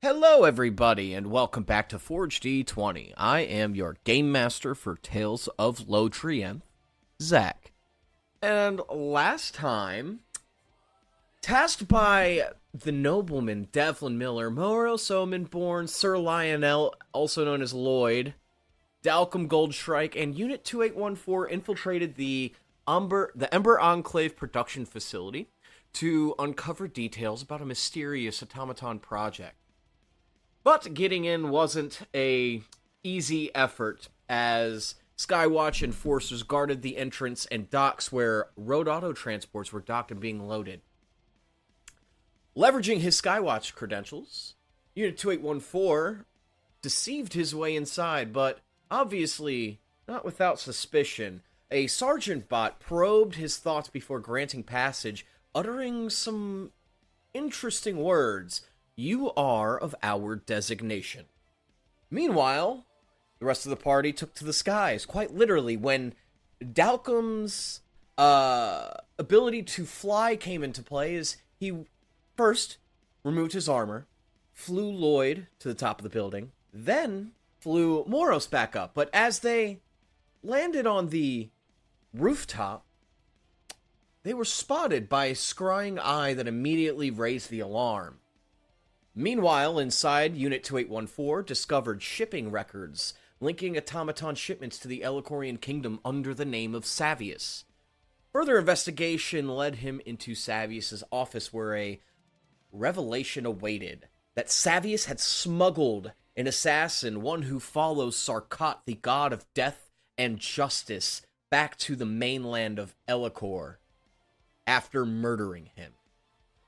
Hello, everybody, and welcome back to Forge D20. I am your game master for Tales of Lodrienth, Zach. And last time, tasked by the nobleman Devlin Miller, Moros Omenborn, Sir Lionel, also known as Lloyd, Dalcom Goldstrike, and Unit 2814 infiltrated the Ember Enclave production facility to uncover details about a mysterious automaton project. But getting in wasn't a easy effort, as Skywatch enforcers guarded the entrance and docks where road auto transports were docked and being loaded. Leveraging his Skywatch credentials, Unit 2814 deceived his way inside, but obviously not without suspicion. A sergeant bot probed his thoughts before granting passage, uttering some interesting words. "You are of our designation." Meanwhile, the rest of the party took to the skies, quite literally, when Dalcom's ability to fly came into play, as he first removed his armor, flew Lloyd to the top of the building, then flew Moros back up. But as they landed on the rooftop, they were spotted by a scrying eye that immediately raised the alarm. Meanwhile, inside, Unit 2814 discovered shipping records linking automaton shipments to the Elicorian Kingdom under the name of Savius. Further investigation led him into Savius's office, where a revelation awaited that Savius had smuggled an assassin, one who follows Sarkat, the god of death and justice, back to the mainland of Elicor after murdering him.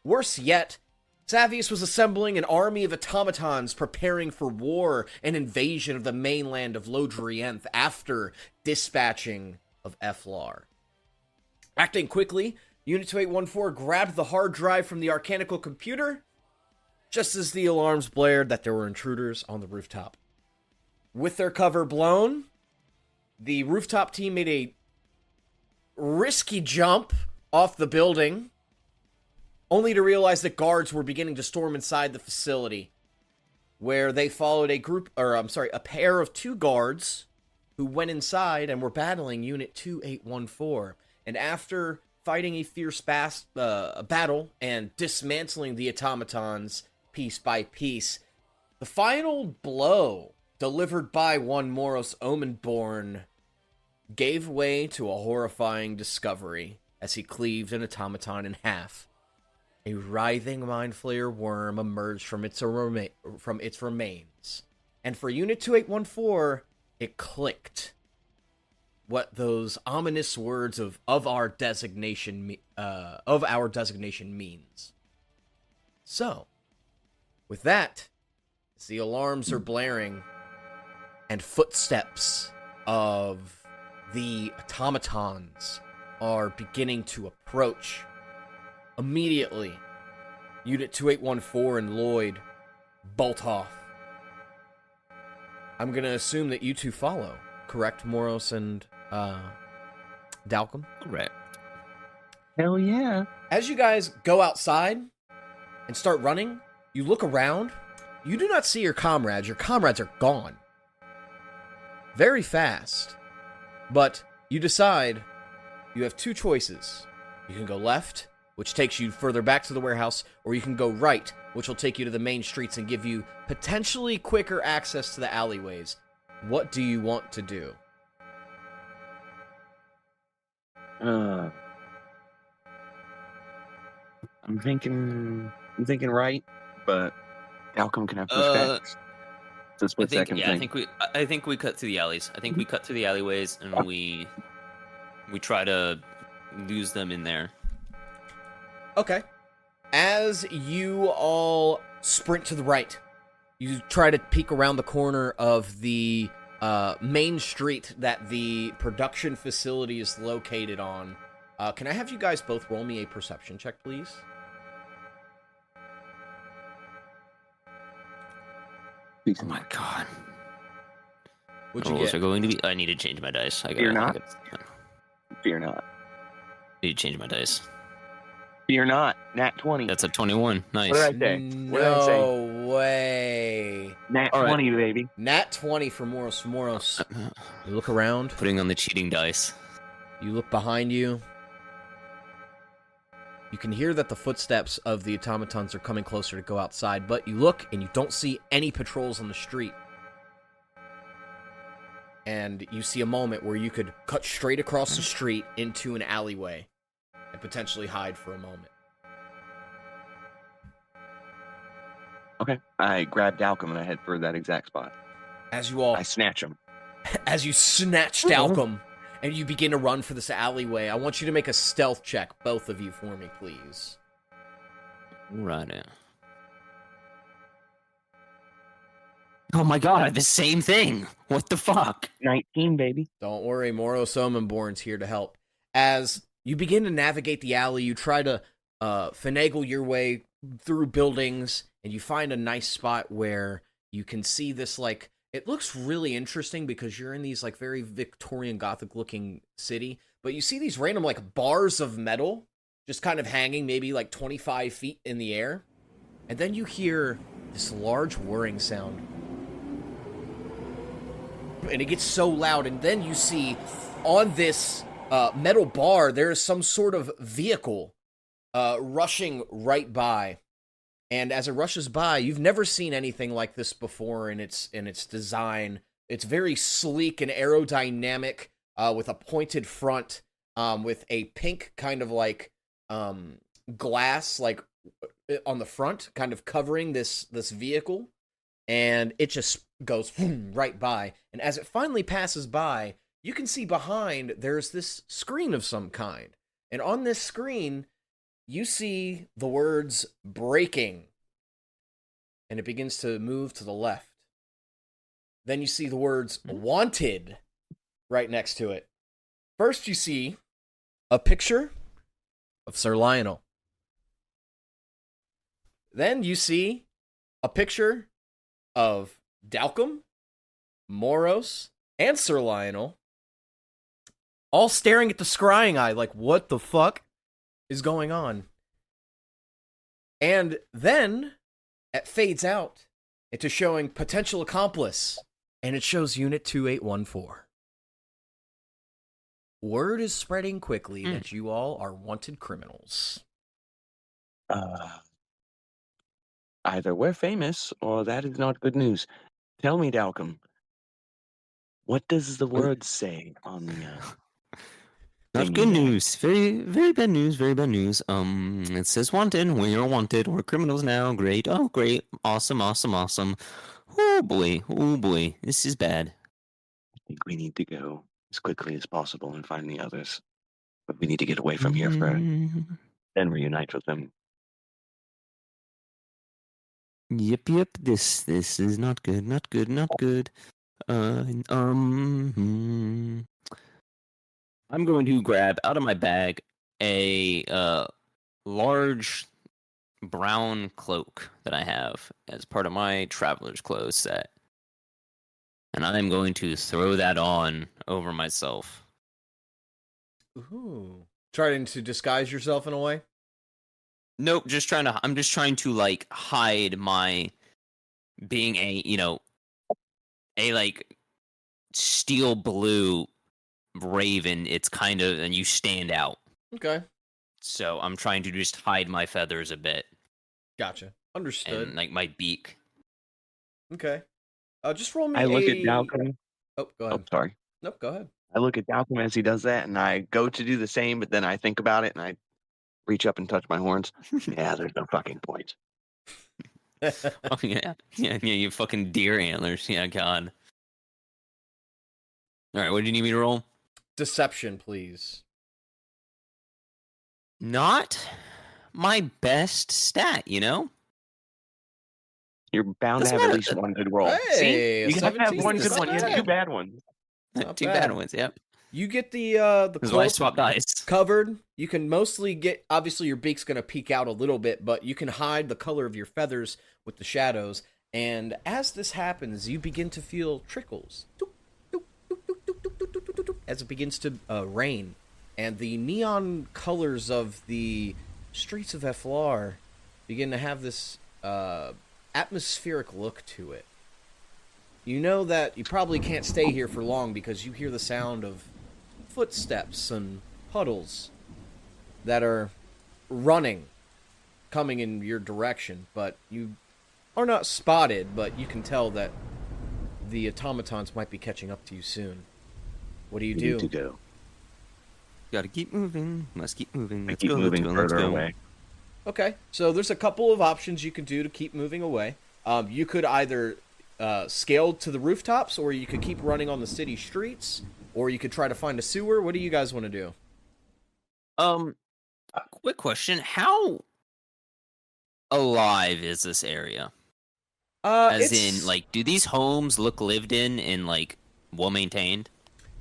Worse yet, Savius was assembling an army of automatons preparing for war and invasion of the mainland of Lodrienth after dispatching of Eflaran. Acting quickly, Unit 2814 grabbed the hard drive from the Arcanical computer just as the alarms blared that there were intruders on the rooftop. With their cover blown, the rooftop team made a risky jump off the building, only to realize that guards were beginning to storm inside the facility, where they followed a pair of two guards who went inside and were battling Unit 2814. And after fighting a fierce battle and dismantling the automatons piece by piece, the final blow delivered by one Moros Omenborn gave way to a horrifying discovery as he cleaved an automaton in half. A writhing Mind Flayer worm emerged from its remains. And for Unit 2814, it clicked what those ominous words of our designation means. So, with that, as the alarms are blaring and footsteps of the automatons are beginning to approach, immediately, Unit 2814 and Lloyd bolt off. I'm gonna assume that you two follow, correct, Moros and Dalcom? Right. Hell yeah. As you guys go outside and start running, you look around. You do not see your comrades. Your comrades are gone. Very fast. But you decide you have two choices. You can go left, which takes you further back to the warehouse, or you can go right, which will take you to the main streets and give you potentially quicker access to the alleyways. What do you want to do? I'm thinking right, but Dalcom can have pushbacks. It's a split second thing. I think we cut through the alleys. I think we cut through the alleyways and we try to lose them in there. Okay. As you all sprint to the right, you try to peek around the corner of the main street that the production facility is located on. Can I have you guys both roll me a perception check, please? Oh my god. What'd you Rolls get? are going to be... I need to change my dice. Fear not. I need to change my dice. Fear not. Nat 20. That's a 21. Nice. What did I say? No way. Nat All right. 20, baby. Nat 20 for Moros. Moros, you look around. Putting on the cheating dice. You look behind you. You can hear that the footsteps of the automatons are coming closer to go outside, but you look and you don't see any patrols on the street. And you see a moment where you could cut straight across the street into an alleyway and potentially hide for a moment. Okay. I grab Dalcom and I head for that exact spot. As you all, I snatch him. as you snatch Dalcom and you begin to run for this alleyway, I want you to make a stealth check, both of you, for me, please. Right now. Oh my god, the same thing. What the fuck? 19, baby. Don't worry, Moros Omenborn's here to help. As you begin to navigate the alley, you try to finagle your way through buildings, and you find a nice spot where you can see this, like, it looks really interesting because you're in these, like, very Victorian Gothic-looking city, but you see these random, like, bars of metal just kind of hanging maybe, like, 25 feet in the air, and then you hear this large whirring sound. And it gets so loud, and then you see on this metal bar, there is some sort of vehicle rushing right by. And as it rushes by, you've never seen anything like this before in its design. It's very sleek and aerodynamic, with a pointed front, with a pink kind of like glass, like on the front, kind of covering this vehicle. And it just goes right by. And as it finally passes by, you can see behind there's this screen of some kind. And on this screen, you see the words "braking." And it begins to move to the left. Then you see the words "wanted" right next to it. First, you see a picture of Sir Lionel. Then you see a picture of Dalcom, Moros, and Sir Lionel, all staring at the scrying eye like, what the fuck is going on? And then it fades out into showing potential accomplice, and it shows Unit 2814. Word is spreading quickly that you all are wanted criminals. Either we're famous or that is not good news. Tell me, Dalcom, what does the word say on the Not thingy good there? news. Very, very bad news. Very bad news. It says wanted. We are wanted. We're criminals now. Great. Oh, great. Awesome. Awesome. Awesome. Oh boy. Oh boy. This is bad. I think we need to go as quickly as possible and find the others. But we need to get away from here first, then reunite with them. Yep. Yep. This is not good. Not good. Not good. I'm going to grab out of my bag a large brown cloak that I have as part of my traveler's clothes set. And I'm going to throw that on over myself. Ooh. Trying to disguise yourself in a way? Nope, I'm just trying to like hide my being a like steel blue raven. It's kind of, and you stand out. Okay. So I'm trying to just hide my feathers a bit. Gotcha. Understood. And like my beak. Okay. Just roll me I look at Dalcom. Oh, go Oh, ahead. sorry. Nope, go ahead. I look at Dalcom as he does that, and I go to do the same, but then I think about it, and I reach up and touch my horns. Yeah, there's no fucking point. Oh yeah, you fucking deer antlers. Yeah, God. All right, what do you need me to roll? Deception, please. Not my best stat, you know? You're bound Doesn't to have matter. at least one good roll. Hey, See? You have to have 17 one is good not one. You have bad. two bad ones. Not Two bad. bad ones, yep. You get the That's why I cloak swapped dice. covered. You can mostly get, obviously your beak's going to peek out a little bit, but you can hide the color of your feathers with the shadows. And as this happens, you begin to feel trickles as it begins to rain. And the neon colors of the streets of Eflaran begin to have this atmospheric look to it. you know that you probably can't stay here for long because you hear the sound of footsteps and puddles that are running, coming in your direction, but you are not spotted, but you can tell that the automatons might be catching up to you soon. What do you do? Need to go. Gotta keep moving. Must keep moving. I Let's keep go. moving let's go. further Let's go. away. Okay, so there's a couple of options you can do to keep moving away. You could either scale to the rooftops, or you could keep running on the city streets, or you could try to find a sewer. What do you guys want to do? Quick question: how alive is this area? As in, like, do these homes look lived in and like well maintained?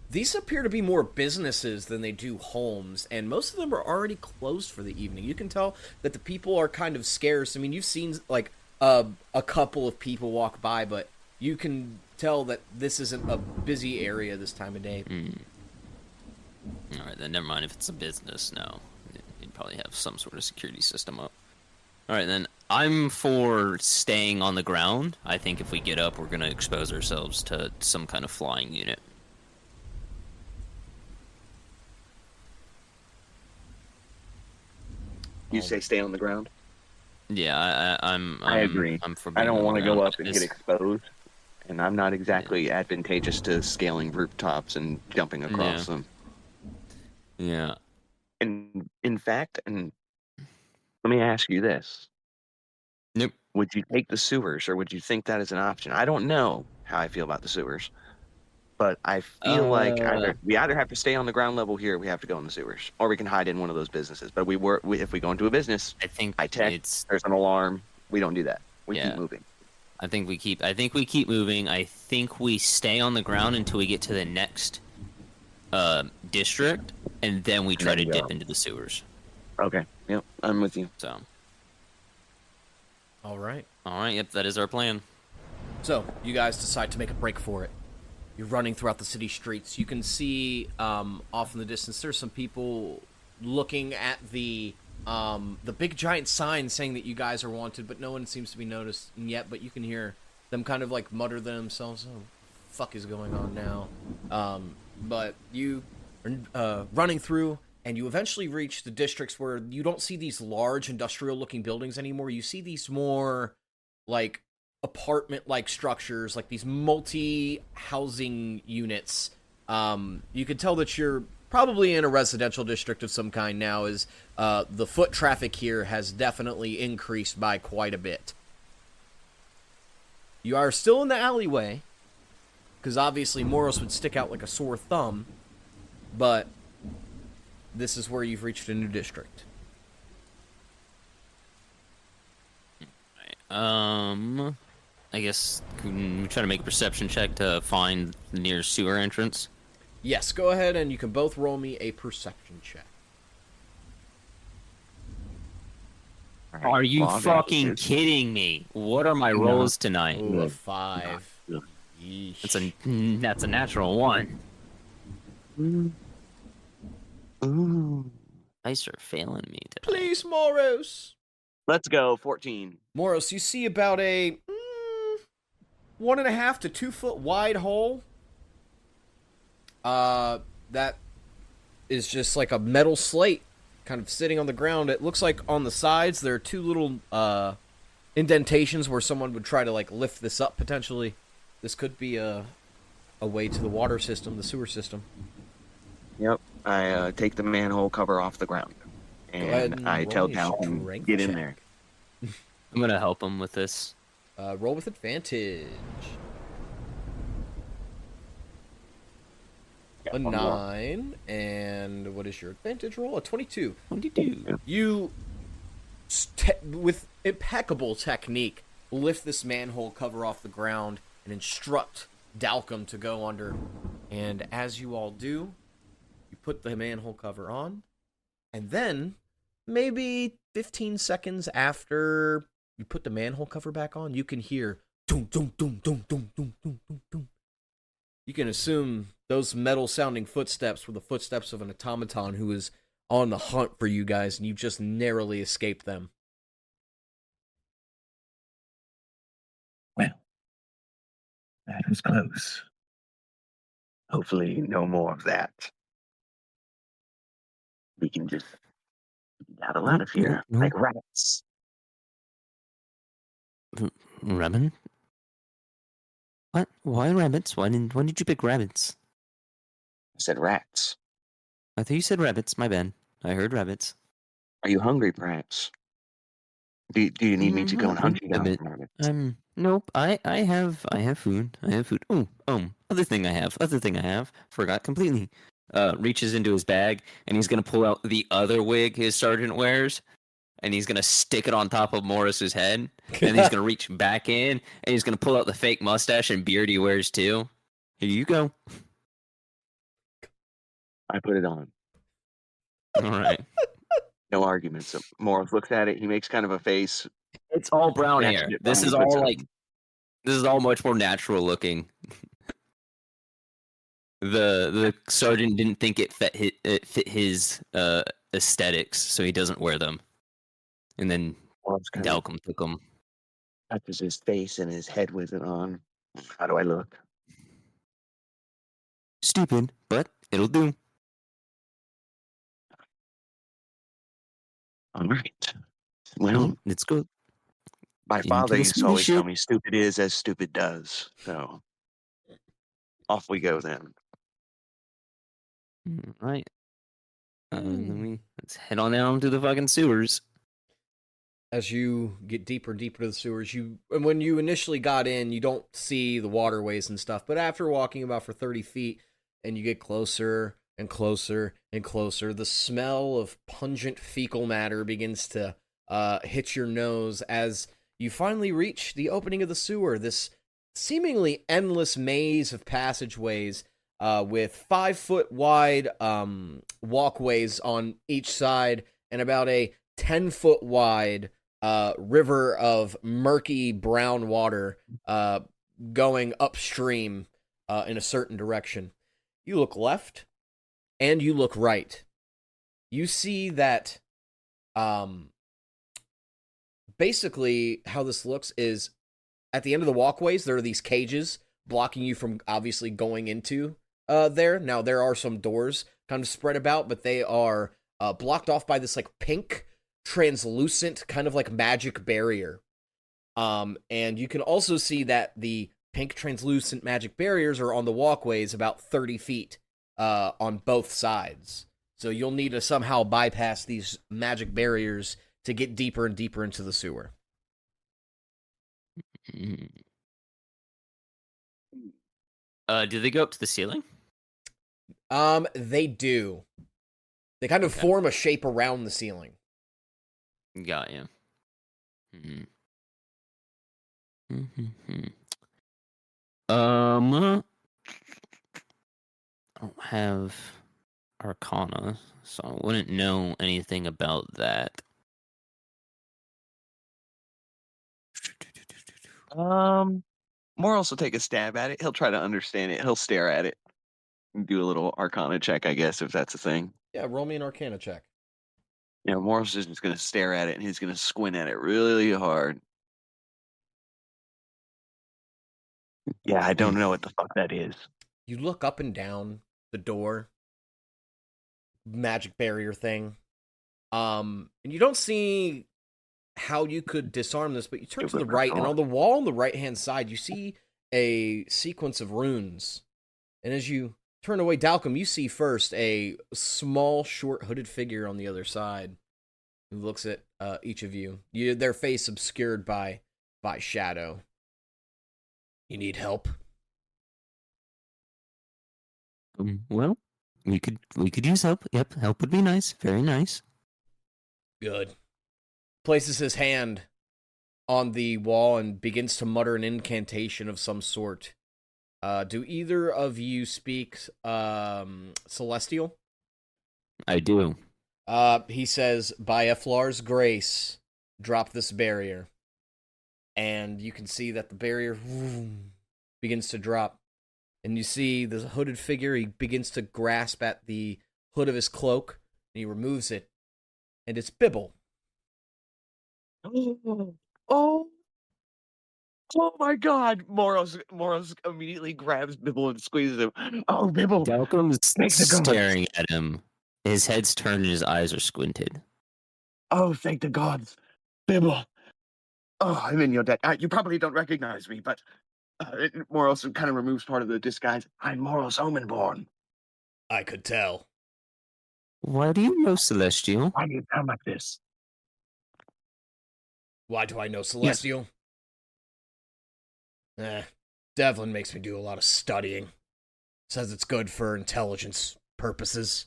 These appear to be more businesses than they do homes, and most of them are already closed for the evening. You can tell that the people are kind of scarce. I mean, you've seen, like, a couple of people walk by, but you can tell that this isn't a busy area this time of day. Alright, then never mind. If it's a business, no. You'd probably have some sort of security system up. Alright, then I'm for staying on the ground. I think if we get up, we're going to expose ourselves to some kind of flying unit. You say stay on the ground? Yeah, I agree. I'm for I being don't on want the to go ground. up and get exposed, and I'm not exactly advantageous to scaling rooftops and jumping across them. Yeah. And in fact, and let me ask you this: Nope. would you take the sewers, or would you think that is an option? I don't know how I feel about the sewers, but I feel like we either have to stay on the ground level here, or we have to go in the sewers, or we can hide in one of those businesses. But if we go into a business, I think high tech, there's an alarm. We don't do that. We keep moving. I think we keep moving. I think we stay on the ground until we get to the next district, and then we try to dip into the sewers. Okay. Yep. I'm with you. So. All right. Yep, that is our plan. So, you guys decide to make a break for it. You're running throughout the city streets. You can see off in the distance there's some people looking at the big giant sign saying that you guys are wanted, but no one seems to be noticing yet. But you can hear them kind of like mutter to themselves, "Oh, fuck is going on now?" But you are running through, and you eventually reach the districts where you don't see these large industrial-looking buildings anymore. You see these more like apartment-like structures, like these multi-housing units. You can tell that you're probably in a residential district of some kind now, as the foot traffic here has definitely increased by quite a bit. You are still in the alleyway, because obviously Moros would stick out like a sore thumb, but this is where you've reached a new district. I guess can we try to make a perception check to find the nearest sewer entrance? Yes, go ahead and you can both roll me a perception check. All right. Are you Well, fucking kidding me? What are my rolls tonight? Ooh, a 5. No. Yeesh. That's a natural one. Ooh. Dice are failing me today. Please, Moros. Let's go. 14. Moros, you see about a 1.5 to 2 foot wide hole. That is just like a metal slate kind of sitting on the ground. It looks like on the sides there are two little indentations where someone would try to like lift this up potentially. This could be a way to the water system, the sewer system. Yep. I take the manhole cover off the ground, and I tell Dalton, get in there. I'm gonna help him with this. Roll with advantage. A 9, and what is your advantage roll? A 22. 22. You, with impeccable technique, lift this manhole cover off the ground and instruct Dalcum to go under. And as you all do, you put the manhole cover on, and then maybe 15 seconds after you put the manhole cover back on, you can hear doom, doom, doom, doom, doom, doom, doom, doom, doom. You can assume those metal-sounding footsteps were the footsteps of an automaton who is on the hunt for you guys, and you just narrowly escaped them. Well, That was close. Hopefully, no more of that. We can just get out No, of no, here no. like rabbits. Rabbit? What? Why rabbits? Why did you pick rabbits? I said rats. I thought you said rabbits. My bad. I heard rabbits. Are you hungry, perhaps? Do you need me to go and hunt you A down bit. some rabbits? Nope. I have food. I have food. Oh, other thing I have. Forgot completely. Reaches into his bag and he's gonna pull out the other wig his sergeant wears, and he's gonna stick it on top of Morris's head. And he's gonna reach back in and he's gonna pull out the fake mustache and beard he wears too. Here you go. I put it on. All right. No arguments. So Morris looks at it. He makes kind of a face. It's all brown Snatches hair. it from This me is and puts all it like on. this is all much more natural looking. The sergeant didn't think it fit his aesthetics, so he doesn't wear them. And then Morris kind of Dalcom took them. touches his face and his head with it on. How do I look? Stupid, but it'll do. All right. Well, Let's go. my Into father the used to always tell spaceship. me stupid is as stupid does. So off we go then. All right. Let's head on down to the fucking sewers. As you get deeper and deeper to the sewers, and when you initially got in, you don't see the waterways and stuff, but after walking about for 30 feet and you get closer and closer and closer, the smell of pungent fecal matter begins to hit your nose as you finally reach the opening of the sewer, this seemingly endless maze of passageways with 5-foot wide walkways on each side and about a 10-foot wide river of murky brown water going upstream in a certain direction. You look left and you look right. You see that basically how this looks is at the end of the walkways, there are these cages blocking you from obviously going into there. Now, there are some doors kind of spread about, but they are blocked off by this like pink translucent kind of like magic barrier. And you can also see that the pink translucent magic barriers are on the walkways about 30 feet on both sides. So you'll need to somehow bypass these magic barriers to get deeper and deeper into the sewer. Do they go up to the ceiling? They do. They kind of form a shape around the ceiling. Got you. I don't have Arcana, so I wouldn't know anything about that. Morris will take a stab at it. He'll try to understand it. He'll stare at it and do a little Arcana check, I guess, if that's a thing. Yeah, roll me an Arcana check. Yeah, Morris is just going to stare at it and he's going to squint at it really hard. Yeah, I don't know what the fuck that is. You look up and down the door, magic barrier thing, and you don't see how you could disarm this, but you turn to the right, and on the wall on the right-hand side, you see a sequence of runes. And as you turn away, Dalcom, you see first a small, short, hooded figure on the other side who looks at each of you. Their face obscured by shadow. You need help? Well, we could use help. Yep, help would be nice. Very nice. Good. Places his hand on the wall and begins to mutter an incantation of some sort. Do either of you speak Celestial? I do. He says, by Eflar's grace, drop this barrier. And you can see that the barrier begins to drop. And you see the hooded figure, he begins to grasp at the hood of his cloak, and he removes it. And it's Bibble. Oh, Oh my God! Moros immediately grabs Bibble and squeezes him. Oh, Bibble, Dalcom's take the gods. staring at him. His head's turned and his eyes are squinted. Oh, thank the gods, Bibble. Oh, I'm in your debt. You probably don't recognize me, but Moros kind of removes part of the disguise. I'm Moros Omenborn. I could tell. Why do you know Celestial? Why do you sound like this? Why do I know Celestial? Devlin makes me do a lot of studying. Says it's good for intelligence purposes.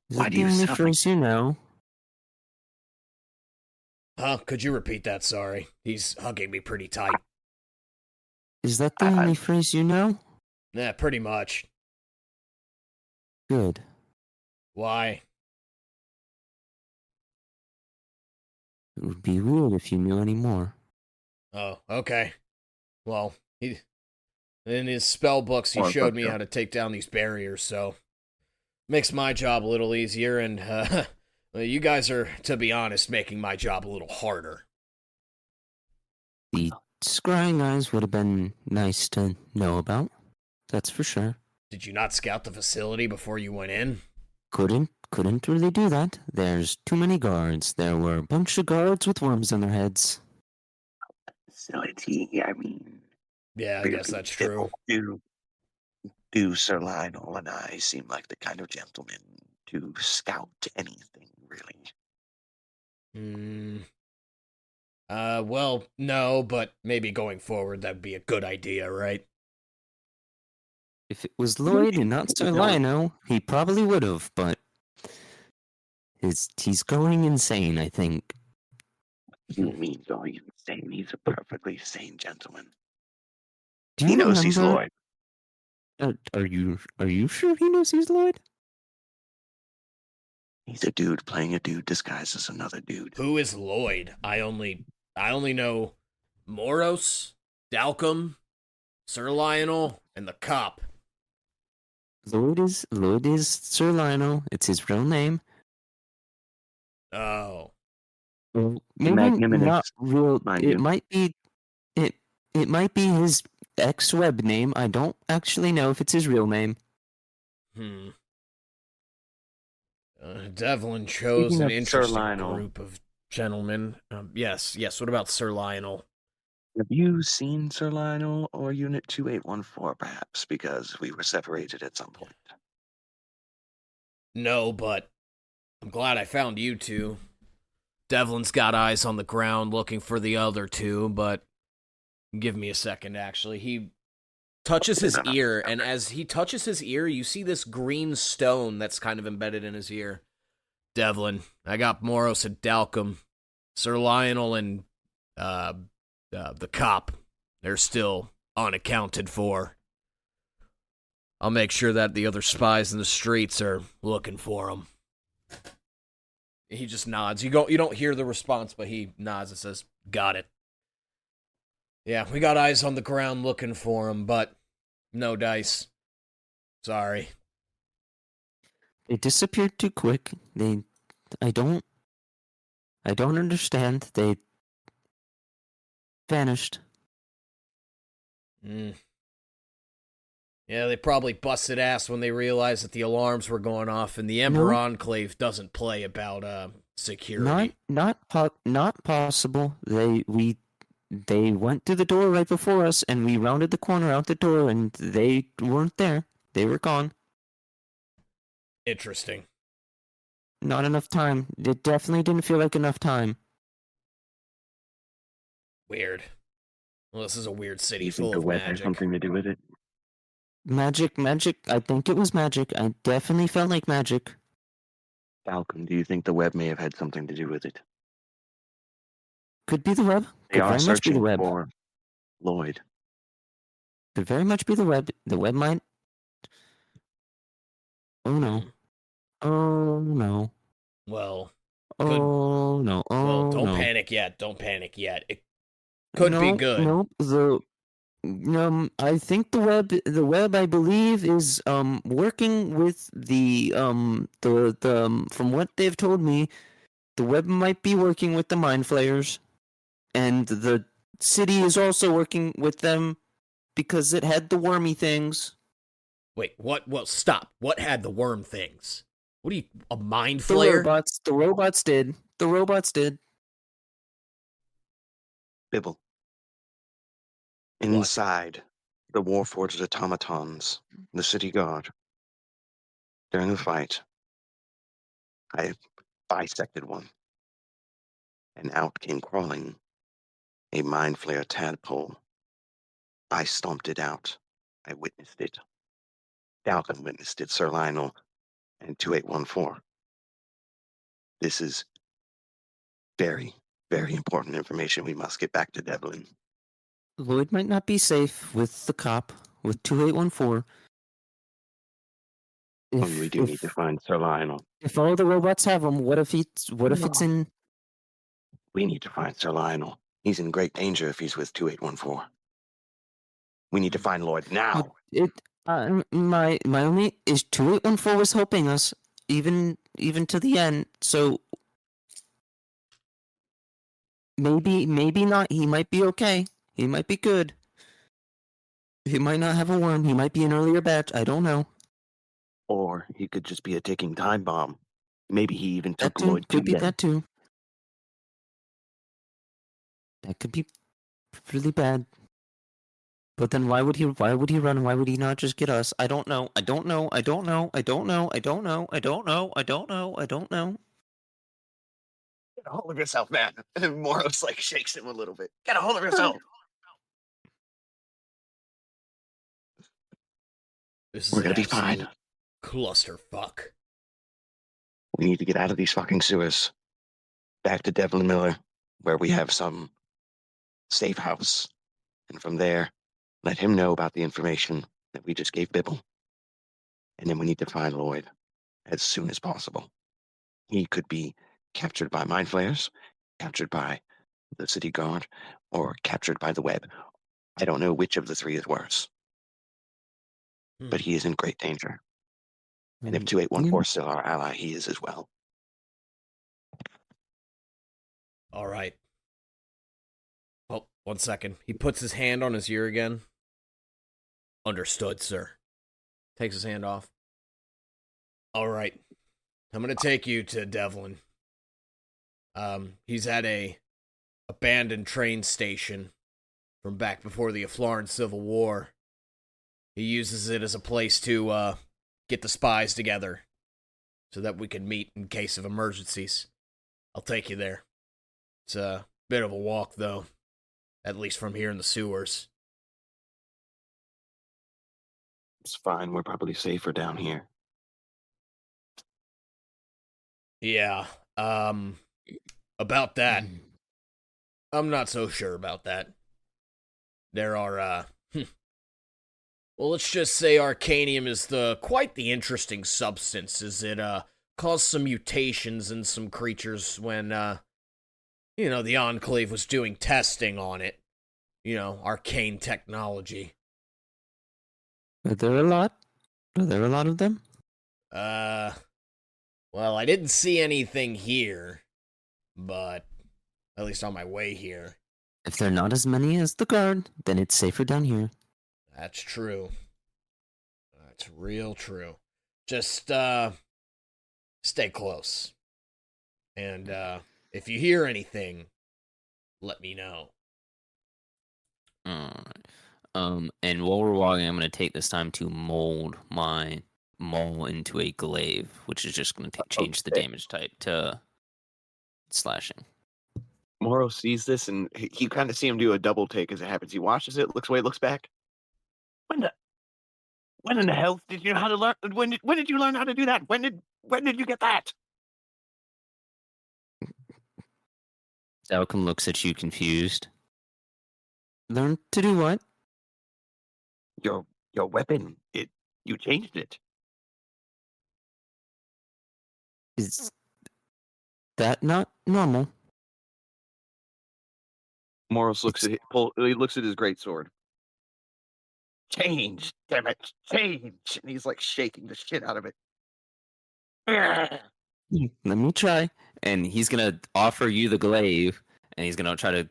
Is Why that do the you only sound phrase you know? Huh? Could you repeat that? Sorry. He's hugging me pretty tight. Is that the only phrase you know? Yeah, pretty much. Good. Why? It would be weird if you knew any more. Oh, okay. Well, in his spell books, he showed me how to take down these barriers, so makes my job a little easier, and you guys are, to be honest, making my job a little harder. The scrying eyes would have been nice to know about. That's for sure. Did you not scout the facility before you went in? Couldn't really do that. There's too many guards. There were a bunch of guards with worms on their heads. Facility, I mean. Yeah, I guess that's true. Do Sir Lionel and I seem like the kind of gentleman to scout anything, really? Well, no, but maybe going forward that'd be a good idea, right? If it was Lloyd and not Sir Lionel, he probably would have, but he's going insane, I think. You mean going insane? He's a perfectly sane gentleman. Do He you knows he's remember- Lloyd. Are you sure he knows he's Lloyd? He's a dude playing a dude disguised as another dude. Who is Lloyd? I only know Moros, Dalcom, Sir Lionel, and the cop. Lloyd is Sir Lionel. It's his real name. Oh. Well, maybe not real. It might be. It might be his ex-web name. I don't actually know if it's his real name. Devlin chose an interesting group of gentlemen. Yes. What about Sir Lionel? Have you seen Sir Lionel or Unit 2814, perhaps? Because we were separated at some point. No, but I'm glad I found you two. Devlin's got eyes on the ground looking for the other two, but give me a second, actually. He touches his ear, and as he touches his ear, you see this green stone that's kind of embedded in his ear. Devlin, I got Moros and Dalcom. Sir Lionel and the cop, they're still unaccounted for. I'll make sure that the other spies in the streets are looking for them. He just nods. You don't hear the response, but he nods and says, "Got it." Yeah, we got eyes on the ground looking for him, but no dice. Sorry. They disappeared too quick. I don't understand. They vanished. Yeah, they probably busted ass when they realized that the alarms were going off, and the Emperor Enclave doesn't play about security. Not possible. They went through the door right before us, and we rounded the corner out the door, and they weren't there. They were gone. Interesting. Not enough time. It definitely didn't feel like enough time. Weird. Well, this is a weird city You full think the of weather magic. has something to do with it? Magic. I think it was magic. I definitely felt like magic. Falcon, do you think the web may have had something to do with it? Could be the web. They Could are very much be the searching web. for Lloyd. Could very much be the web. The web might. Oh no. Oh no. Well. Oh no. Oh well, don't no. panic yet. Don't panic yet. It could be good. Nope. I think the web I believe is working with the from what they've told me, the web might be working with the mind flayers. and the city is also working with them because it had the wormy things. Wait, what? Well, stop. What had the worm things? What are you, a mind The flayer? robots did. The robots did. Bibble. What? Inside the Warforged automatons, the city guard. During the fight, I bisected one, and out came crawling a mind flayer tadpole. I stomped it out. I witnessed it. Dalton witnessed it, Sir Lionel, and 2814. This is very, very important information. We must get back to Devlin. Lloyd might not be safe with the cop, with 2814. And we do need to find Sir Lionel. If all the robots have him, what if it's in... We need to find Sir Lionel. He's in great danger if he's with 2814. We need to find Lloyd now. My only is 2814 was helping us even to the end. So maybe not. He might be okay. He might be good. He might not have a worm. He might be an earlier batch. I don't know. Or he could just be a ticking time bomb. Maybe he even took That too, Lloyd could be them. that too. That could be really bad. But then why would he run? Why would he not just get us? I don't know. I don't know. I don't know. I don't know. I don't know. I don't know. I don't know. I don't know. Get a hold of yourself, man. And Moros like shakes him a little bit. Get a hold of yourself. We're gonna be fine. Clusterfuck. We need to get out of these fucking sewers. Back to Devlin Miller, where we have some safe house. And from there, let him know about the information that we just gave Bibble. And then we need to find Lloyd as soon as possible. He could be captured by mind flayers, captured by the city guard, or captured by the web. I don't know which of the three is worse. But he is in great danger. And if 2814 is still our ally, he is as well. All right. Oh, 1 second. He puts his hand on his ear again. Understood, sir. Takes his hand off. All right. I'm going to take you to Devlin. He's at a abandoned train station from back before the Eflaran Civil War. He uses it as a place to get the spies together so that we can meet in case of emergencies. I'll take you there. It's a bit of a walk, though, at least from here in the sewers. It's fine. We're probably safer down here. Yeah, about that, I'm not so sure about that. There are, well, let's just say arcanium is quite the interesting substance, as it, caused some mutations in some creatures when, the Enclave was doing testing on it. Arcane technology. Are there a lot? Are there a lot of them? Well, I didn't see anything here, but at least on my way here. If they're not as many as the guard, then it's safer down here. That's true. That's real true. Just, stay close. And, if you hear anything, let me know. Alright. And while we're walking, I'm going to take this time to mold my maul into a glaive, which is just going to change the damage type to slashing. Moro sees this, and you kind of see him do a double take as it happens. He watches it, looks away, looks back. When in the hell did you know how to learn? When did you learn how to do that? When did you get that? Falcon looks at you confused. Learn to do what? Your weapon. You changed it. Is that not normal? Moros looks at he looks at his greatsword. Change, damn it, change! And he's like shaking the shit out of it. Let me try. And he's gonna offer you the glaive, and he's gonna try to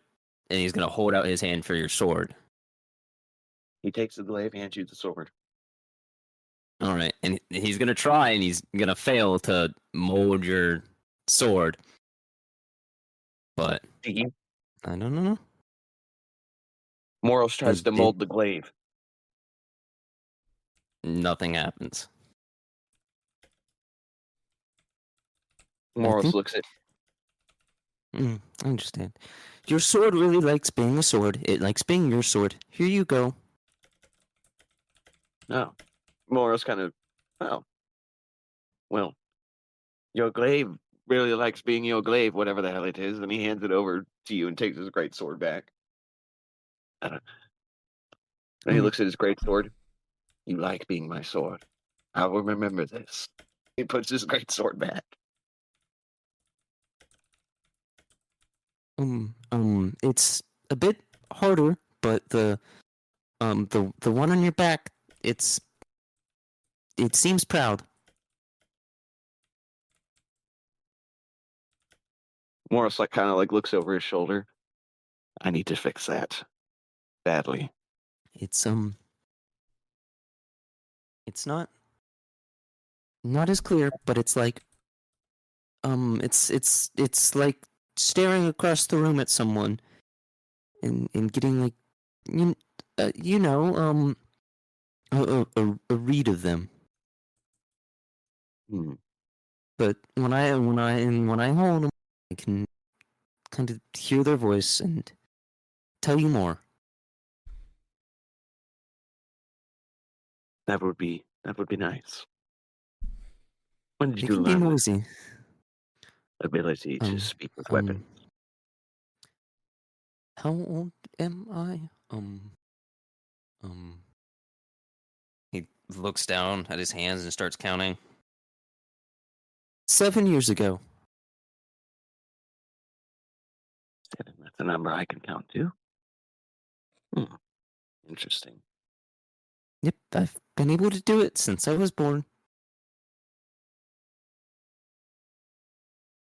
and he's gonna hold out his hand for your sword. He takes the glaive, hands you the sword. All right, and he's gonna try, and he's gonna fail to mold your sword. But I don't know. Moros tries to mold the glaive. Nothing happens. Moros looks at. I understand. Your sword really likes being a sword. It likes being your sword. Here you go. No. Moros kind of. Oh. Well, your glaive really likes being your glaive, whatever the hell it is, and he hands it over to you and takes his great sword back. And he looks at his great sword. You like being my sword. I will remember this. He puts his great sword back. It's a bit harder, but the one on your back, it seems proud. Morris kind of looks over his shoulder. I need to fix that badly. It's not as clear, but it's like it's like staring across the room at someone and getting like a read of them. But when I hold them, I can kind of hear their voice and tell you more. That would be nice. When did you learn be noisy. Ability to speak with weapons? How old am I? He looks down at his hands and starts counting. 7 years ago. 7, that's a number I can count to. Interesting. Yep, I've been able to do it since I was born.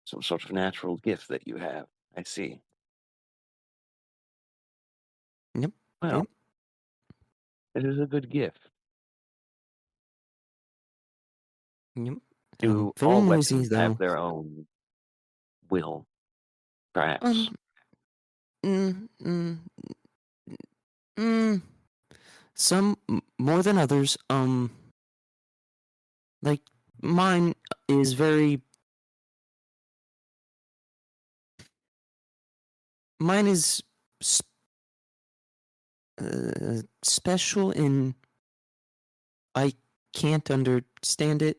Some sort of natural gift that you have. I see. Yep. Well, it is a good gift. Yep. Do all weapons have their own will? Perhaps. Some more than others. Like mine is very. Mine is special in. I can't understand it.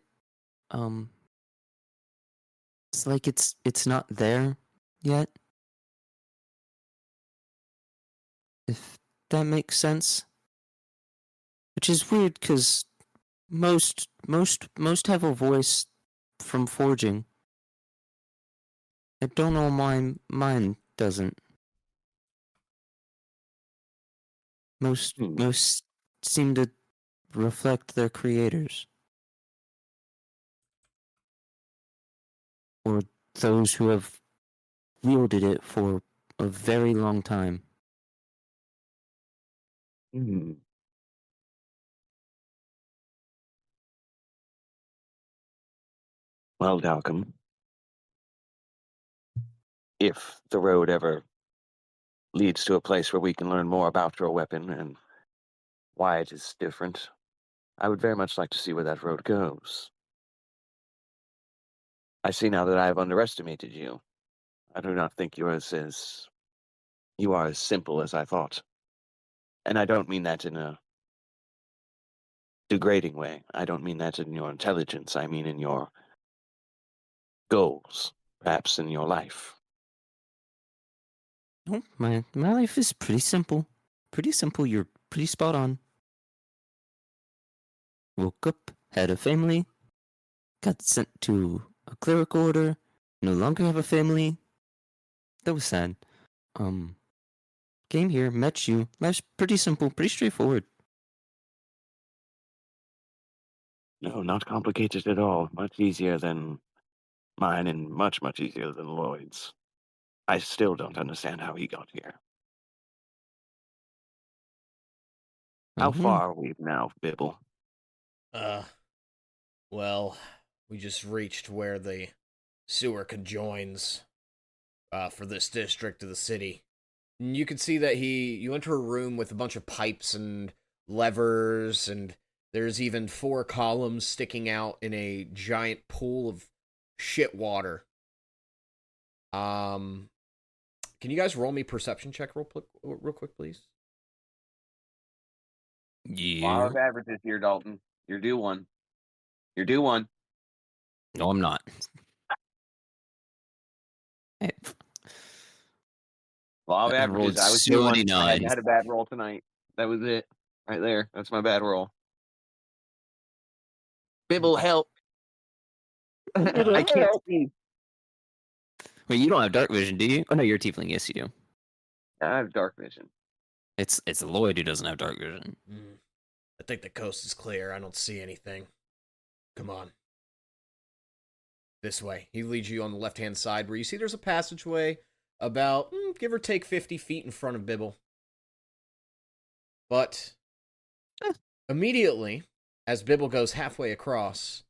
It's like it's not there yet. If that makes sense. Which is weird because most have a voice from forging. I don't know why mine doesn't. Most seem to reflect their creators. Or those who have wielded it for a very long time. Well, Dalcom, if the road ever leads to a place where we can learn more about your weapon and why it is different, I would very much like to see where that road goes. I see now that I have underestimated you. I do not think you are as simple as I thought. And I don't mean that in a degrading way. I don't mean that in your intelligence. I mean in your goals, perhaps in your life. Oh, my life is pretty simple. Pretty simple. You're pretty spot on. Woke up, had a family, got sent to a clerical order, no longer have a family. That was sad. Came here, met you. Life's pretty simple, pretty straightforward. No, not complicated at all. Much easier than mine and much, much easier than Lloyd's. I still don't understand how he got here. How Mhm. far are we now, Bibble? Well, we just reached where the sewer conjoins for this district of the city. And you can see that you enter a room with a bunch of pipes and levers, and there's even 4 columns sticking out in a giant pool of shit water. Can you guys roll me perception check real quick, please? Law Yeah. of averages here, Dalton. You're due one. You're due one. No, I'm not. Hey, Law of I rolled averages. I was due so many one. I hadn't nines. had a bad roll tonight. That was it. Right there. That's my bad roll. Bibble, help. I can't see. Wait, you don't have dark vision, do you? Oh no, you're a tiefling. Yes, you do. I have dark vision. It's Lloyd who doesn't have dark vision. I think the coast is clear. I don't see anything. Come on. This way. He leads you on the left-hand side where you see there's a passageway about, give or take, 50 feet in front of Bibble. But immediately, as Bibble goes halfway across,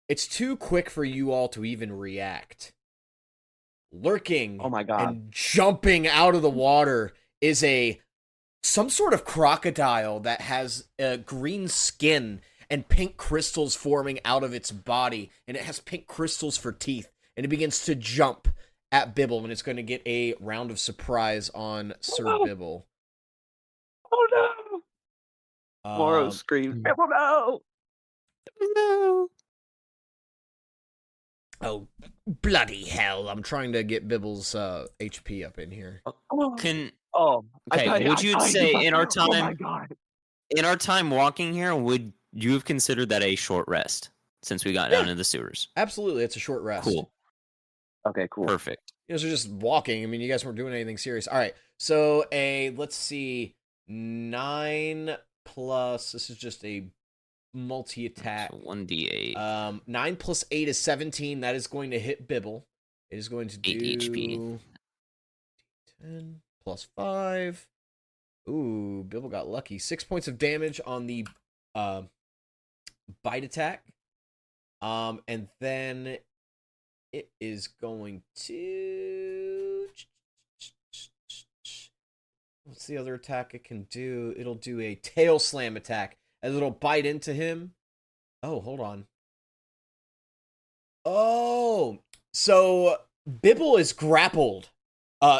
it's too quick for you all to even react. Lurking Oh my God. and jumping out of the water is some sort of crocodile that has green skin and pink crystals forming out of its body, and it has pink crystals for teeth, and it begins to jump at Bibble, and it's going to get a round of surprise on Sir Bibble. Oh no! Moro screams, Bibble, no! No. Oh, bloody hell. I'm trying to get Bibble's HP up in here. Can Okay, would you say in our Oh my time God. in our time walking here, would you have considered that a short rest since we got down into the sewers? Absolutely, it's a short rest. Cool. Okay, cool. Perfect. You guys are just walking. I mean, you guys weren't doing anything serious. All right, so let's see, 9 plus, this is just a multi-attack. So 1d8. 9 plus 8 is 17. That is going to hit Bibble. It is going to 8 do HP. 10 plus 5. Ooh, Bibble got lucky. 6 points of damage on the bite attack. And then it is going to... What's the other attack it can do? It'll do a tail slam attack as it'll bite into him. Oh, hold on. Oh, so Bibble is grappled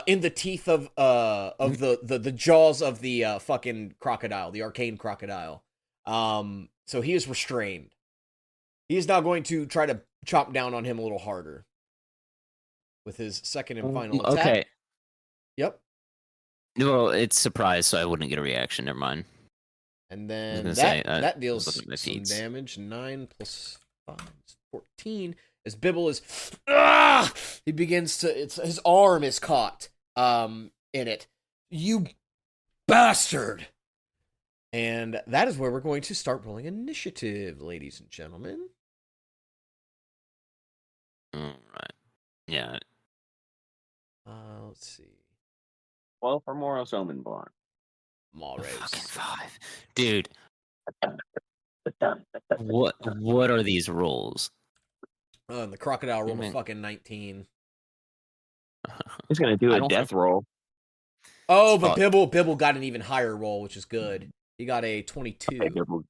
in the teeth of the jaws of the fucking crocodile, the arcane crocodile. So he is restrained. He is now going to try to chomp down on him a little harder with his second and final attack. Okay. Yep. Well, it's surprise, so I wouldn't get a reaction. Never mind. And then that deals was looking at my some feeds. damage. 9 plus 5 is 14. As Bibble is, he begins to. His arm is caught in it. You bastard! And that is where we're going to start rolling initiative, ladies and gentlemen. All right. Yeah. Let's see. Well, for Moros Omen Barn. Malrose. Fucking 5, dude. What are these rolls? And the crocodile rolled a Man. fucking 19. He's gonna do I a don't death think- roll. Oh, but Fuck. Bibble got an even higher roll, which is good. He got a 22. Okay, Bibble,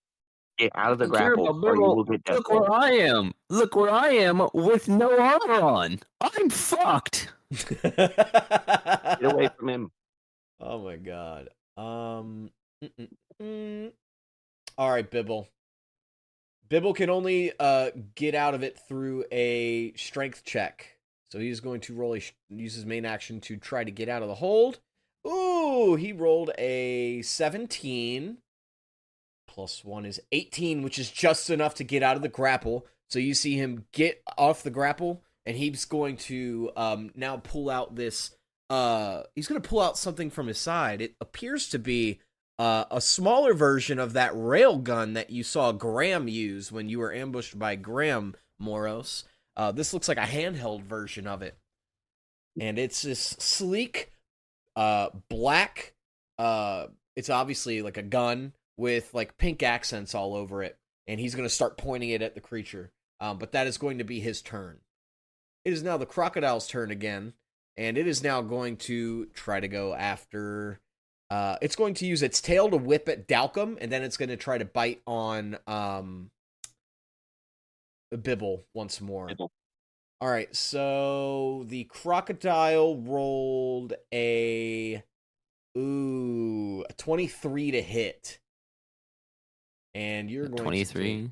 get out of the Don't care grapple, about or you Bibble. will get death Look roll. where I am. Look where I am with no armor on. I'm fucked. Get away from him. Oh my god. All right, Bibble. Bibble can only get out of it through a strength check. So he's going to use his main action to try to get out of the hold. Ooh, he rolled a 17. Plus 1 is 18, which is just enough to get out of the grapple. So you see him get off the grapple, and he's going to now pull out this... he's going to pull out something from his side. It appears to be a smaller version of that rail gun that you saw Graham use when you were ambushed by Graham, Moros. This looks like a handheld version of it. And it's this sleek, black, It's obviously like a gun with like pink accents all over it, and he's going to start pointing it at the creature. But that is going to be his turn. It is now the crocodile's turn again, and it is now going to try to go after. It's going to use its tail to whip at Dalcum, and then it's going to try to bite on Bibble once more. Bibble. All right, so the crocodile rolled a 23 to hit. And you're going 23.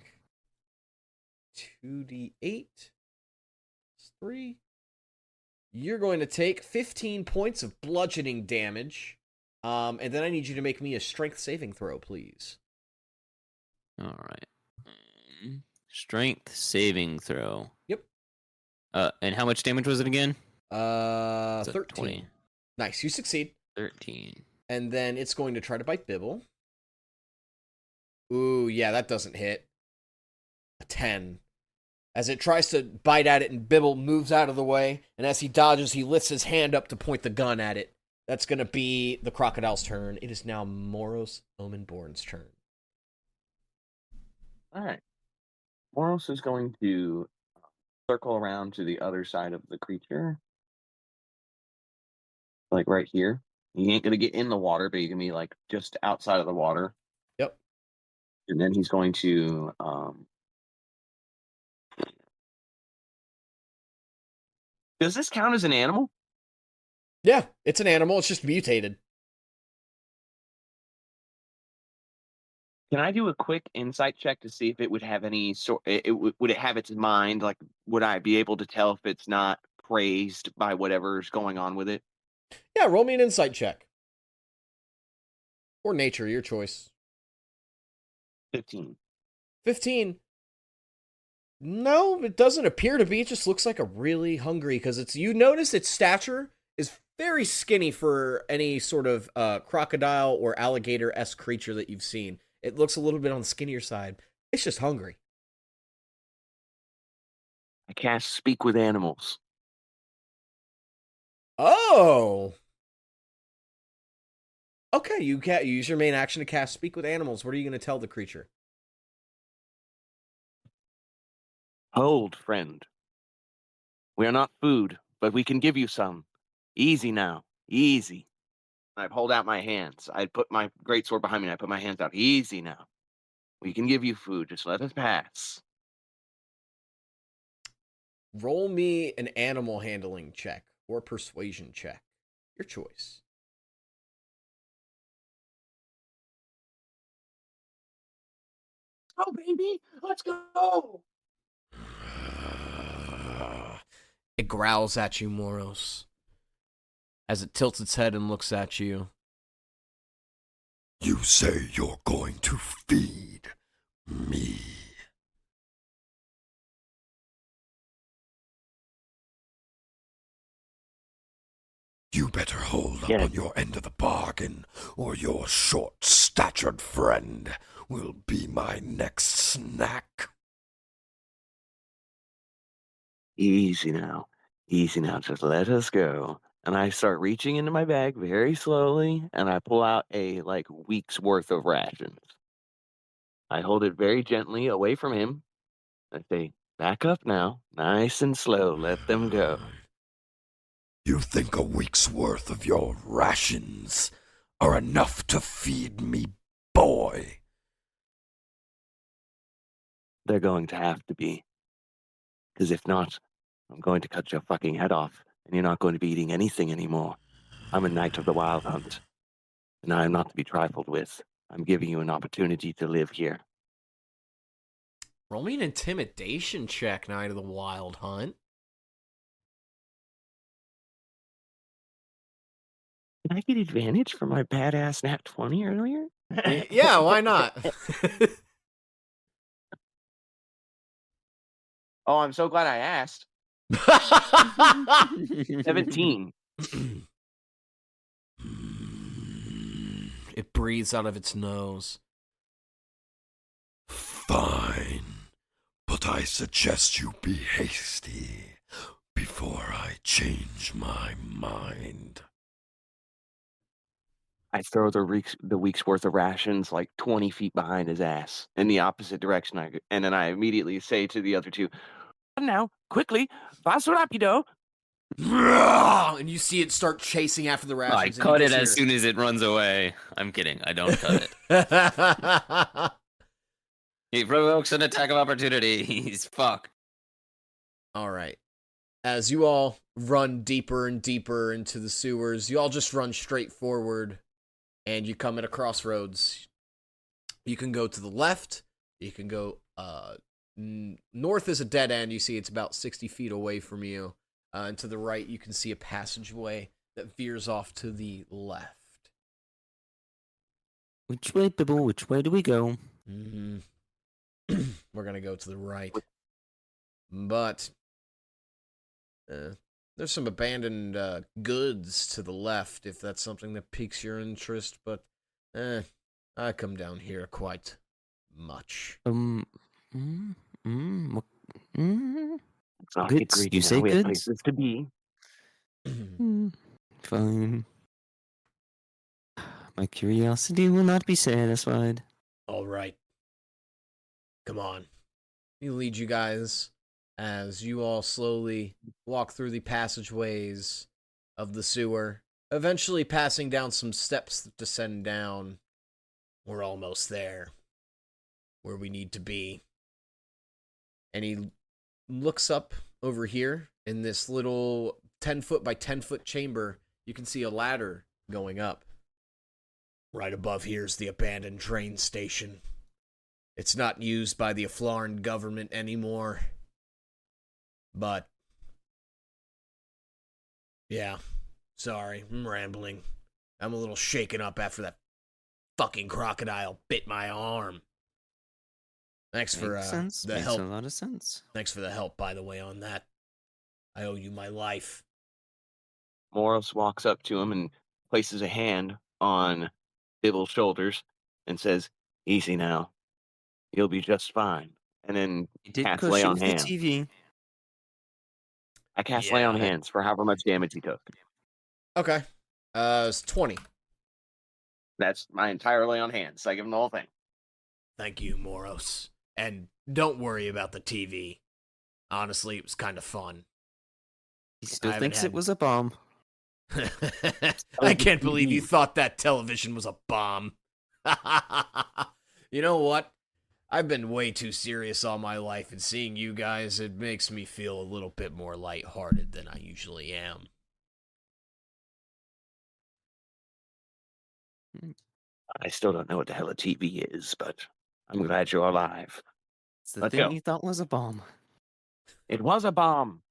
to take 2d8 plus 3. You're going to take 15 points of bludgeoning damage. And then I need you to make me a strength saving throw, please. All right. Strength saving throw. Yep. And how much damage was it again? 13. 20. Nice, you succeed. 13. And then it's going to try to bite Bibble. Ooh, yeah, that doesn't hit. A 10. As it tries to bite at it, and Bibble moves out of the way, and as he dodges, he lifts his hand up to point the gun at it. That's going to be the crocodile's turn. It is now Moros Omenborn's turn. All right. Moros is going to circle around to the other side of the creature. Like right here. He ain't going to get in the water, but he's going to be like just outside of the water. Yep. And then he's going to does this count as an animal? Yeah, it's an animal. It's just mutated. Can I do a quick insight check to see if it would have any sort? Would it have its mind? Like, would I be able to tell if it's not crazed by whatever's going on with it? Yeah, roll me an insight check. Or nature, your choice. 15. 15. No, it doesn't appear to be. It just looks like a really hungry, because it's, you notice its stature is very skinny for any sort of crocodile or alligator-esque creature that you've seen. It looks a little bit on the skinnier side. It's just hungry. I cast Speak with Animals. Oh! Okay, you can use your main action to cast Speak with Animals. What are you going to tell the creature? Hold, friend. We are not food, but we can give you some. Easy now. Easy. I hold out my hands. I put my greatsword behind me and I put my hands out. Easy now. We can give you food. Just let us pass. Roll me an animal handling check or persuasion check. Your choice. Oh, baby. Let's go. It growls at you, Moros, as it tilts its head and looks at you. You say you're going to feed me. You better hold up on your end of the bargain, or your short-statured friend will be my next snack. Easy now. Easy now. Just let us go. And I start reaching into my bag very slowly, and I pull out a week's worth of rations. I hold it very gently away from him. I say, back up now, nice and slow, let them go. You think a week's worth of your rations are enough to feed me, boy? They're going to have to be. Because if not, I'm going to cut your fucking head off, and you're not going to be eating anything anymore. I'm a knight of the wild hunt, and I am not to be trifled with. I'm giving you an opportunity to live here. Roll me an intimidation check, Knight of the Wild Hunt. Can I get advantage for my badass nat 20 earlier? Yeah, why not? Oh, I'm so glad I asked. 17. It breathes out of its nose. Fine, but I suggest you be hasty before I change my mind. I throw the week's worth of rations like 20 feet behind his ass in the opposite direction. And then I immediately say to the other two, "Now, quickly, paso rapido." And you see it start chasing after the I rations. cut and you it just as soon as it runs away. I'm kidding. I don't cut it. hear- He provokes an attack of opportunity. He's fuck. All right. As you all run deeper and deeper into the sewers, you all just run straight forward, and you come at a crossroads. You can go to the left. You can go north is a dead end. You see it's about 60 feet away from you. And to the right, you can see a passageway that veers off to the left. Which way, Bibble? Which way do we go? Mm-hmm. We're going to go to the right. But there's some abandoned goods to the left, if that's something that piques your interest. But I come down here quite much. It's not Goods? greedy You now. say We have goods? places to be. Fine. My curiosity will not be satisfied. All right. Come on. He leads you guys as you all slowly walk through the passageways of the sewer, eventually passing down some steps that descend down. We're almost there, where we need to be. And he looks up over here in this little 10-foot by 10-foot chamber. You can see a ladder going up. Right above here is the abandoned train station. It's not used by the Eflaran government anymore. But, yeah, sorry, I'm rambling. I'm a little shaken up after that fucking crocodile bit my arm. Thanks for Makes sense. the Makes help. a lot of sense. Thanks for the help, by the way, on that. I owe you my life. Moros walks up to him and places a hand on Bibble's shoulders and says, "Easy now. You'll be just fine." And then You did cast crush lay it on with the hands. TV. I cast lay on hands for however much damage he took. Okay. It's 20. That's my entire lay on hands. So I give him the whole thing. Thank you, Moros. And don't worry about the TV. Honestly, it was kind of fun. He still I haven't thinks had- it was a bomb. I can't believe you thought that television was a bomb. You know what? I've been way too serious all my life, and seeing you guys, it makes me feel a little bit more lighthearted than I usually am. I still don't know what the hell a TV is, but I'm glad you're alive. It's the Let's thing go. you thought was a bomb. It was a bomb.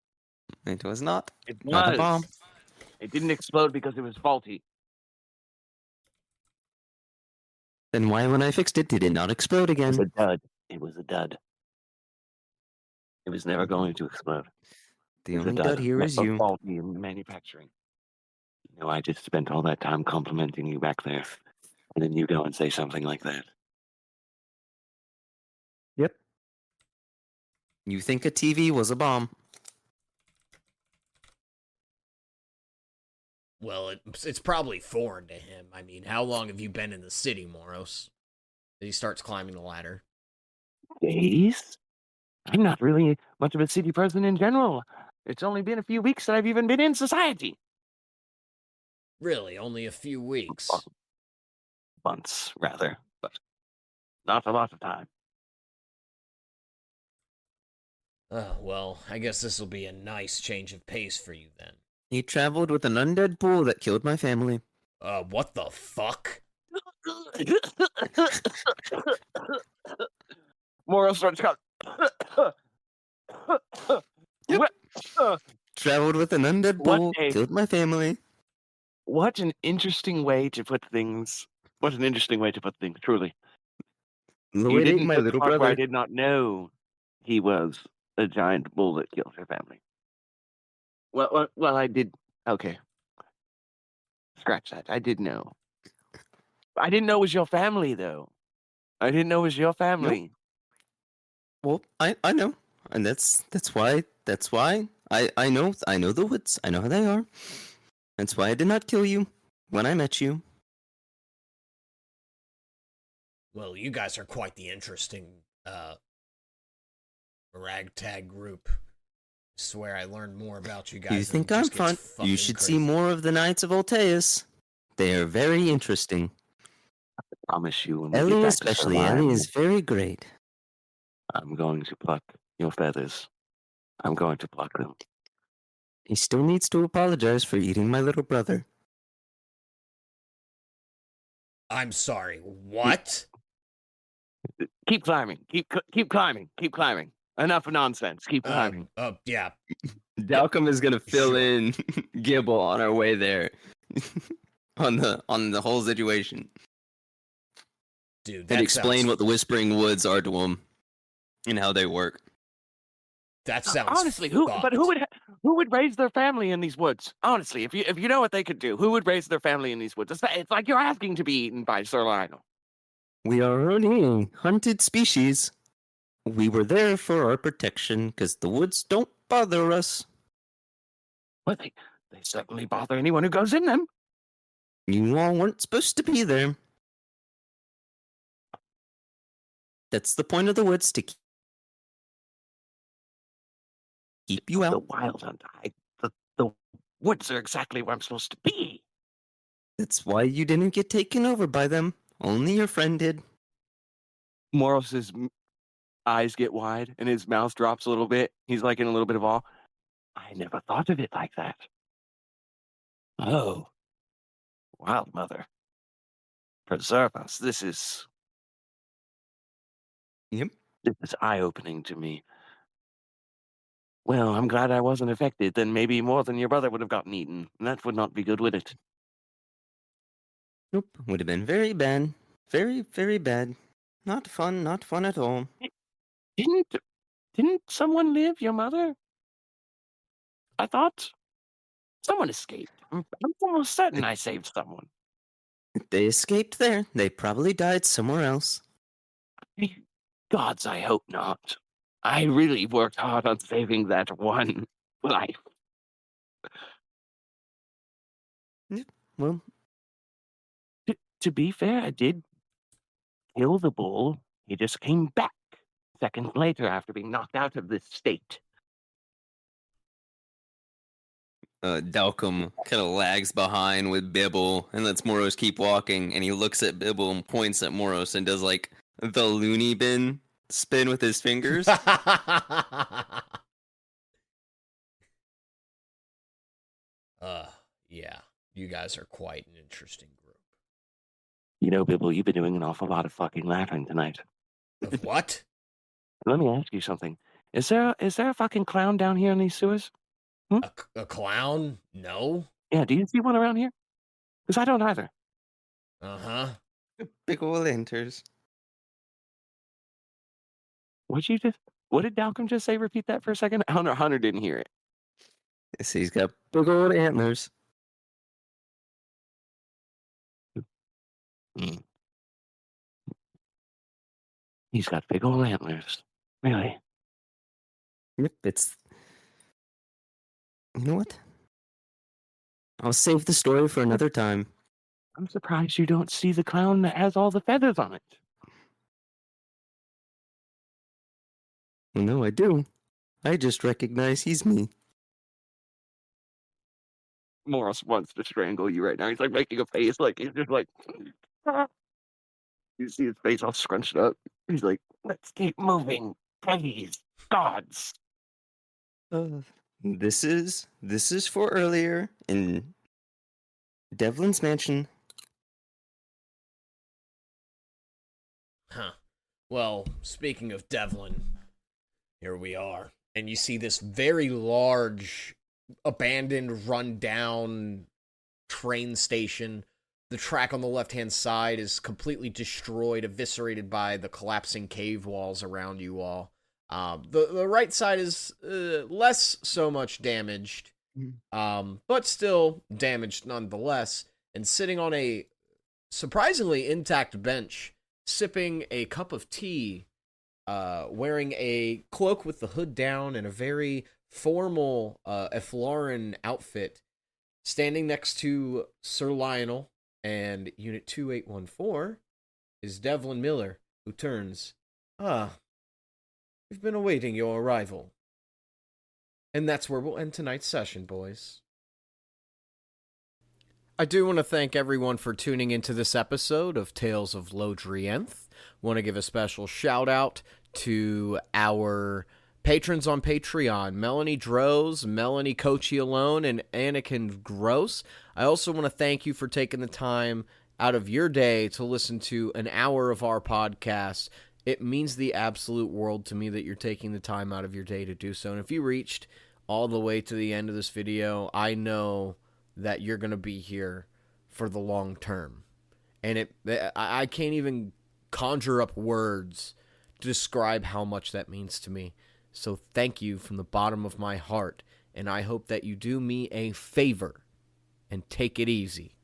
It was not. It Not was. a bomb. It didn't explode because it was faulty. Then why, when I fixed it, did it not explode It was again? a dud. It was a dud. It was never going to explode. The It was a only dud here is you. Faulty in manufacturing. You know, I just spent all that time complimenting you back there, and then you go and say something like that. Yep. You think a TV was a bomb. Well, it's probably foreign to him. I mean, how long have you been in the city, Moros? He starts climbing the ladder. Days? I'm not really much of a city person in general. It's only been a few weeks that I've even been in society. Really, only a few weeks. Months, rather, but not a lot of time. Oh, well, I guess this will be a nice change of pace for you then. He traveled with an undead pool that killed my family. What the fuck? Moro starts to Yep. Traveled with an undead What pool, a- killed my family. What an interesting way to put things. What an interesting way to put things, truly. The You way to didn't eat my put the little part where I brother. did not know he was a giant bull that killed her family. Well, I did. Okay. Scratch that. I did know. I didn't know it was your family, though. I didn't know it was your family. Well, I know, and that's why I know the woods. I know how they are. That's why I did not kill you when I met you. Well, you guys are quite the interesting ragtag group. Swear I learned more about you guys. You think I'm fun? You should see crazy. more of the Knights of Alteus. They are very interesting. I promise you, when we Ellie get back especially. to Ellie Eflaran, is very great. I'm going to pluck your feathers. I'm going to pluck them. He still needs to apologize for eating my little brother. I'm sorry. What? Keep climbing. Keep climbing. Keep climbing. Enough of nonsense. Keep climbing. Yeah. Dalcom is gonna fill Sure. in Gibble on our way there, on the whole situation, Dude, and that explain sounds, what the Whispering Woods are to him and how they work. that sounds Honestly, fucked. who would raise their family in these woods? Honestly, if you know what they could do, who would raise their family in these woods? It's like you're asking to be eaten by Sir Lionel. We are only a hunted species. We were there for our protection because the woods don't bother us. Well, they certainly bother anyone who goes in them. You all weren't supposed to be there. That's the point of the woods, to keep you The out. wild hunt. The woods are exactly where I'm supposed to be. That's why you didn't get taken over by them. Only your friend did. Moros's eyes get wide and his mouth drops a little bit. He's like in a little bit of awe. I never thought of it like that. Oh, wild mother, preserve us. This is Yep. eye-opening to me. Well, I'm glad I wasn't affected. Then maybe more than your brother would have gotten eaten. And that would not be good, would it? Nope. Would have been very bad. Very, very bad. Not fun. Not fun at all. Didn't someone live? Your mother? I thought someone escaped. I'm almost certain I saved someone. They escaped there. They probably died somewhere else. Gods, I hope not. I really worked hard on saving that one life. Well, To be fair, I did kill the bull. He just came back seconds later after being knocked out of this state. Dalcom kind of lags behind with Bibble and lets Moros keep walking, and he looks at Bibble and points at Moros and does like the loony bin spin with his fingers. Yeah. You guys are quite an interesting group. You know, Bibble, you've been doing an awful lot of fucking laughing tonight. Of what? Let me ask you something. Is there a fucking clown down here in these sewers? A clown? No? Yeah, do you see one around here? Because I don't either. Uh-huh. Big ol' lanterns. What did Dalcom just say? Repeat that for a second. Hunter didn't hear it. Yes, he's got big old antlers. Mm. He's got big old antlers. Really? Yep, it's... You know what? I'll save the story for another time. I'm surprised you don't see the clown that has all the feathers on it. Well, no, I do. I just recognize he's me. Morris wants to strangle you right now. He's like making a face, like he's just like. You see his face all scrunched up. He's like, "Let's keep moving, please, gods." This is for earlier in Devlin's mansion. Huh. Well, speaking of Devlin, here we are. And you see this very large, abandoned, run-down train station. The track on the left-hand side is completely destroyed, eviscerated by the collapsing cave walls around you all. The right side is less so much damaged, but still damaged nonetheless. And sitting on a surprisingly intact bench, sipping a cup of tea, wearing a cloak with the hood down and a very formal Eflaran outfit, standing next to Sir Lionel and Unit 2814, is Devlin Miller, who turns. Ah, we've been awaiting your arrival. And that's where we'll end tonight's session, boys. I do want to thank everyone for tuning into this episode of Tales of Lodrienth. Want to give a special shout out to our patrons on Patreon, Melanie Droz, Melanie Cocciolone, and Anakin Groce. I also want to thank you for taking the time out of your day to listen to an hour of our podcast. It means the absolute world to me that you're taking the time out of your day to do so. And if you reached all the way to the end of this video, I know that you're going to be here for the long term. And I can't even conjure up words to describe how much that means to me. So thank you from the bottom of my heart, and I hope that you do me a favor and take it easy.